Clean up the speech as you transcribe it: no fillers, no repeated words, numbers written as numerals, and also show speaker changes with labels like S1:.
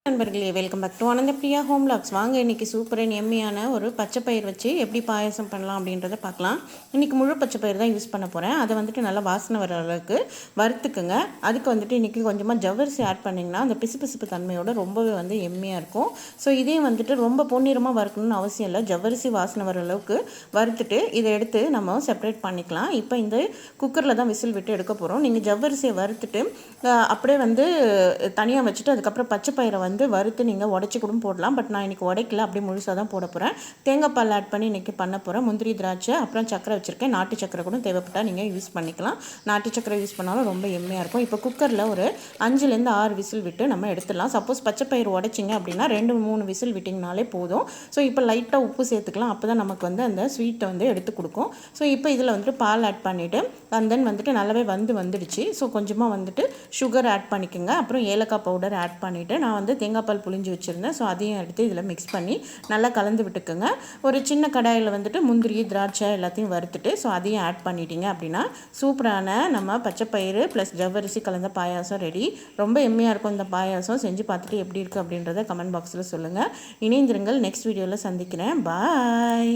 S1: நண்பர்களே, welcome back to Anandapriya home vlogs. வாங்க இன்றைக்கி சூப்பர் அண்ட் எம்மியான ஒரு பச்சை பயிர் வச்சு எப்படி பாயாசம் பண்ணலாம் அப்படின்றத பார்க்கலாம். இன்றைக்கி முழு பச்சை பயிர் தான் யூஸ் பண்ண போகிறேன். அதை வந்துட்டு நல்லா வாசனை வர அளவுக்கு வறுத்துக்குங்க. அதுக்கு வந்துட்டு இன்றைக்கி கொஞ்சமாக ஜவ்வரிசி ஆட் பண்ணிங்கன்னா அந்த பிசுபிசுப்பு தன்மையோட ரொம்பவே வந்து எம்மியாக இருக்கும். ஸோ இதையும் வந்துட்டு ரொம்ப பொன்னிறமாக வறுக்கணும்னு அவசியம் இல்லை. ஜவ்வரிசி வாசனை வர அளவுக்கு வறுத்துட்டு இதை எடுத்து நம்ம செப்பரேட் பண்ணிக்கலாம். இப்போ இந்த குக்கரில் தான் விசில் விட்டு எடுக்க போகிறோம். நீங்கள் ஜவ்வரிசியை வறுத்துட்டு அப்படியே வந்து தனியாக வச்சுட்டு அதுக்கப்புறம் பச்சை பயிரை வந்து வறுத்து நீங்கள் உடச்சி கூட போடலாம். பட் நான் இன்றைக்கி உடைக்கல, அப்படியே முழுசாக தான் போட போகிறேன். தேங்காய் பால் ஆட் பண்ணி இன்றைக்கி பண்ண போகிறேன். முந்திரி திராட்சை அப்புறம் சக்கரை வச்சுருக்கேன். நாட்டு சக்கரை கூட தேவைப்பட்டால் நீங்கள் யூஸ் பண்ணிக்கலாம். நாட்டு சக்கரை யூஸ் பண்ணாலும் ரொம்ப எம்மையாக இருக்கும். இப்போ குக்கரில் ஒரு 5லேருந்து 6 விசில் விட்டு நம்ம எடுத்துடலாம். சப்போஸ் பச்சை பயிர் உடைச்சிங்க அப்படின்னா 2-3 விசில் விட்டிங்கனாலே போதும். ஸோ இப்போ லைட்டாக உப்பு சேர்த்துக்கலாம். அப்போ தான் நமக்கு வந்து அந்த ஸ்வீட்டை வந்து எடுத்து கொடுக்கும். ஸோ இப்போ இதில் வந்துட்டு பால் ஆட் பண்ணிவிட்டு அண்ட் தென் வந்துட்டு நல்லாவே வந்துடுச்சு. ஸோ கொஞ்சமாக வந்துட்டு சுகர் ஆட் பண்ணிக்கோங்க. அப்புறம் ஏலக்காய் பவுடர் ஆட் பண்ணிவிட்டு நான் வந்து தேங்காய் பால் புளிஞ்சு வச்சுருந்தேன். ஸோ அதையும் எடுத்து இதில் மிக்ஸ் பண்ணி நல்லா கலந்து விட்டுக்குங்க. ஒரு சின்ன கடாயில் வந்துட்டு முந்திரி திராட்சை எல்லாத்தையும் வறுத்துட்டு ஸோ அதையும் ஆட் பண்ணிட்டீங்க அப்படின்னா சூப்பரான நம்ம பச்சைப்பயிறு ப்ளஸ் ஜவ்வரிசி கலந்த பாயாசம் ரெடி. ரொம்ப எம்மையாக இருக்கும் இந்த பாயாசம். செஞ்சு பார்த்துட்டு எப்படி இருக்குது அப்படின்றத கமெண்ட் பாக்ஸில் சொல்லுங்கள். இணைந்திருங்கள். நெக்ஸ்ட் வீடியோவில் சந்திக்கிறேன். பாய்.